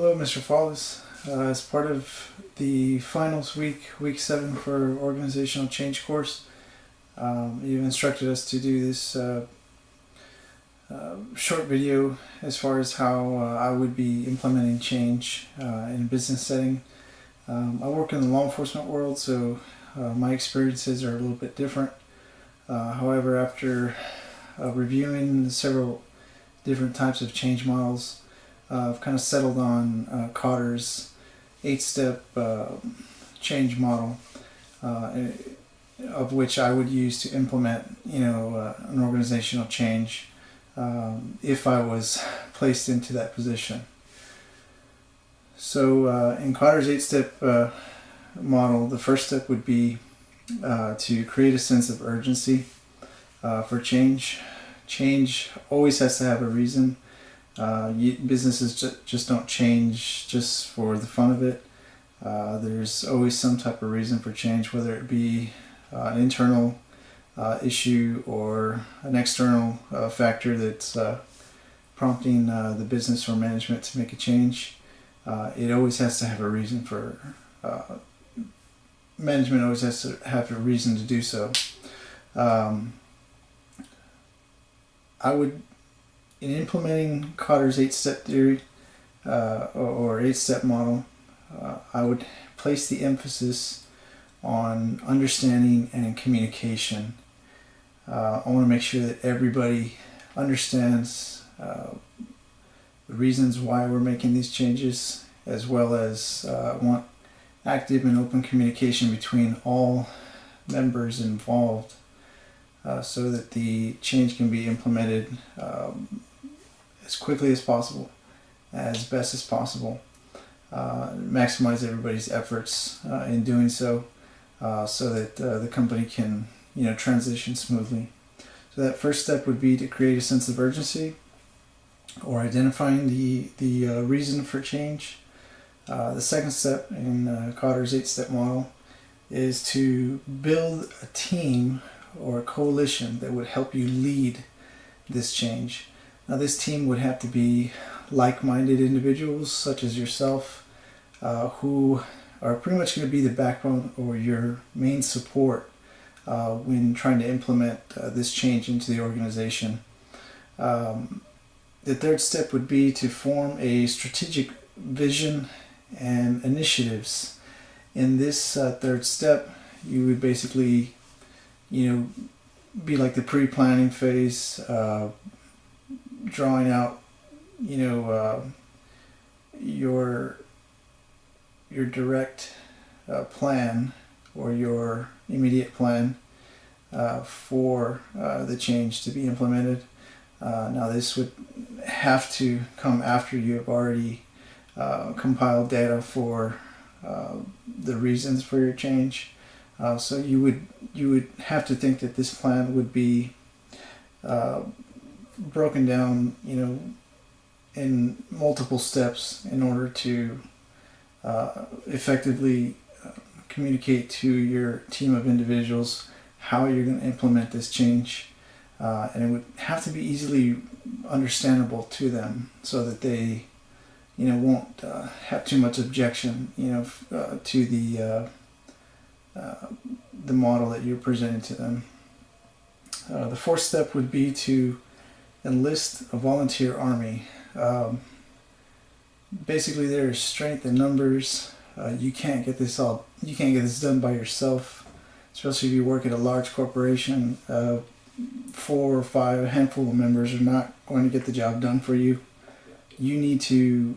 Hello, Mr. Follis. As part of the finals week 7 for organizational change course, you've instructed us to do this short video as far as how I would be implementing change in a business setting. I work in the law enforcement world, so my experiences are a little bit different. However, after reviewing several different types of change models, I've kind of settled on Cotter's 8-step change model, of which I would use to implement, an organizational change if I was placed into that position. So in Cotter's 8-step model, the first step would be to create a sense of urgency for change. Change always has to have a reason. Businesses just don't change just for the fun of it. There's always some type of reason for change, whether it be an internal issue or an external factor that's prompting the business or management to make a change. It always has to have a reason for management always has to have a reason to do so. I would, in implementing Cotter's 8-step theory or 8-step model, I would place the emphasis on understanding and communication. I want to make sure that everybody understands the reasons why we're making these changes, as well as want active and open communication between all members involved, so that the change can be implemented as quickly as possible, as best as possible. Maximize everybody's efforts in doing so, so that the company can transition smoothly. So that first step would be to create a sense of urgency, or identifying the reason for change. The second step in Cotter's 8-step model is to build a team or a coalition that would help you lead this change. Now, this team would have to be like-minded individuals such as yourself, who are pretty much going to be the backbone or your main support when trying to implement this change into the organization. The third step would be to form a strategic vision and initiatives. In this third step, you would basically be like the pre-planning phase, drawing out your direct plan or your immediate plan for the change to be implemented. Now, this would have to come after you have already compiled data for the reasons for your change. So you would have to think that this plan would be broken down, in multiple steps in order to effectively communicate to your team of individuals how you're going to implement this change. And it would have to be easily understandable to them, so that they won't have too much objection to the model that you're presenting to them. The fourth step would be to enlist a volunteer army. Basically, there is strength in numbers. You can't get this done by yourself, especially if you work at a large corporation. 4 or 5, a handful of members are not going to get the job done for you. You need to,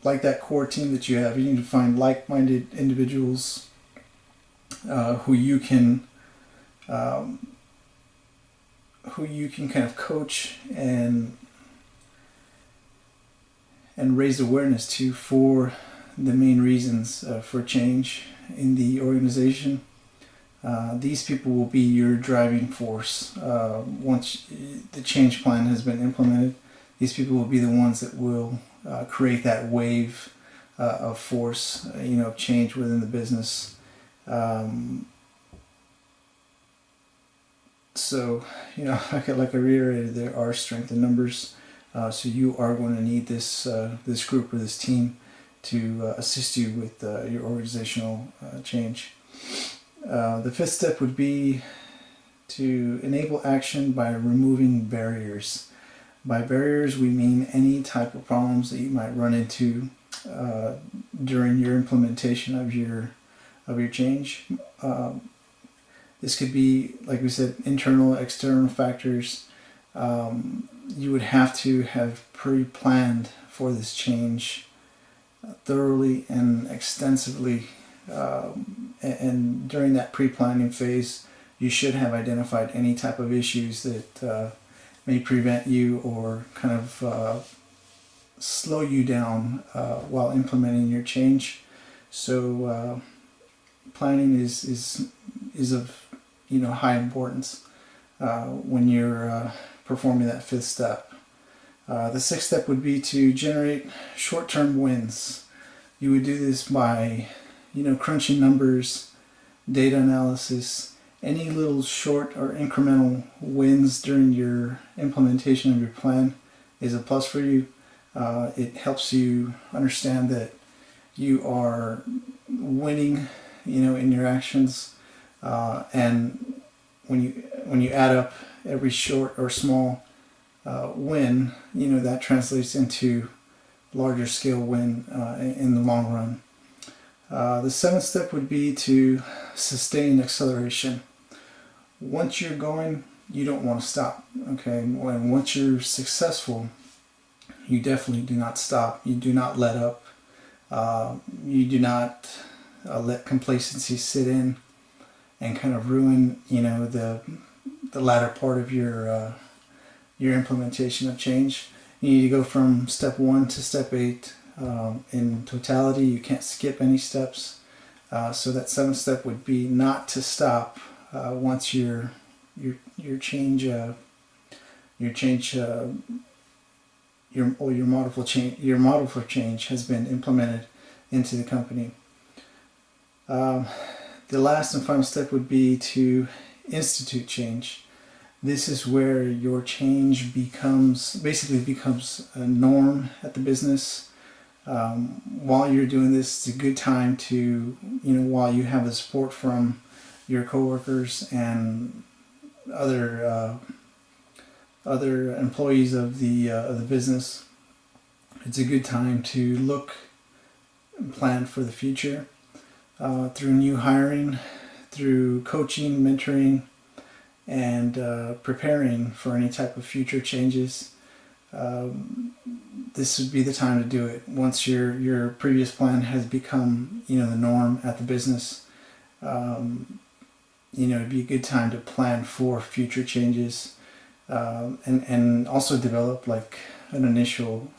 like that core team that you have, you need to find like-minded individuals who you can kind of coach and raise awareness to for the main reasons for change in the organization. These people will be your driving force. Once the change plan has been implemented, these people will be the ones that will create that wave of force, of change within the business. So, like I reiterated, there are strength in numbers. So you are going to need this group or this team to assist you with your organizational change. The fifth step would be to enable action by removing barriers. By barriers, we mean any type of problems that you might run into during your implementation of your change. This could be, like we said, internal, external factors. You would have to have pre-planned for this change thoroughly and extensively, and during that pre-planning phase, you should have identified any type of issues that may prevent you or kind of slow you down while implementing your change. So planning is of high importance when you're performing that fifth step. The sixth step would be to generate short-term wins. You would do this by crunching numbers, data analysis. Any little short or incremental wins during your implementation of your plan is a plus for you. It helps you understand that you are winning, in your actions, and when you add up every short or small win, that translates into larger scale win in the long run. The seventh step would be to sustain acceleration. Once you're going, you don't want to stop. Okay, once you're successful, you definitely do not stop. You do not let up. You do not let complacency sit in and kind of ruin, the latter part of your implementation of change. You need to go from step 1 to step 8 in totality. You can't skip any steps. So that seventh step would be not to stop once your model for change has been implemented into the company. The last and final step would be to institute change. This is where your change becomes a norm at the business. While you're doing this, it's a good time to, while you have the support from your coworkers and other employees of the business, it's a good time to look and plan for the future through new hiring, through coaching, mentoring, and preparing for any type of future changes. This would be the time to do it. Once your previous plan has become the norm at the business, it'd be a good time to plan for future changes, and also develop like an initial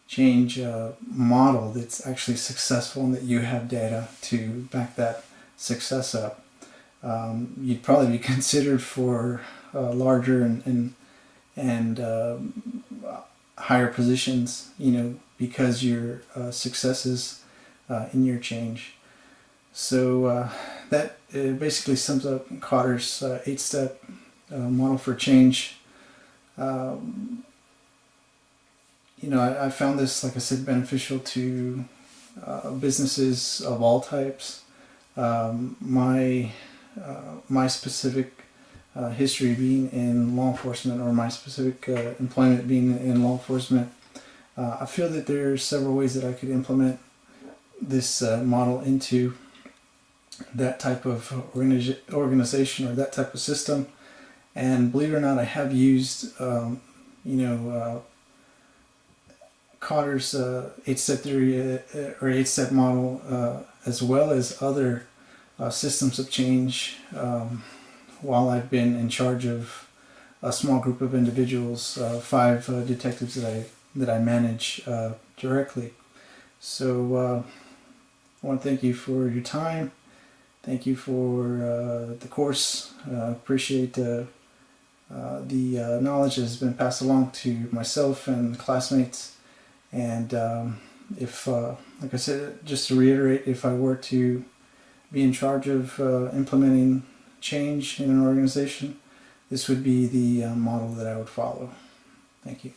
change model that's actually successful and that you have data to back that success up. You'd probably be considered for larger and higher positions, because your successes in your change. So that basically sums up Kotter's 8-step model for change. I found this, like I said, beneficial to businesses of all types. My specific history being in law enforcement, or my specific employment being in law enforcement, I feel that there are several ways that I could implement this model into that type of organization or that type of system. And believe it or not, I have used Kotter's 8-step theory or 8-step model, as well as other systems of change, while I've been in charge of a small group of individuals, 5 detectives that I manage directly. So I want to thank you for your time. Thank you for the course. Appreciate the knowledge that has been passed along to myself and classmates. And if, like I said, just to reiterate, if I were to be in charge of implementing change in an organization, this would be the model that I would follow. Thank you.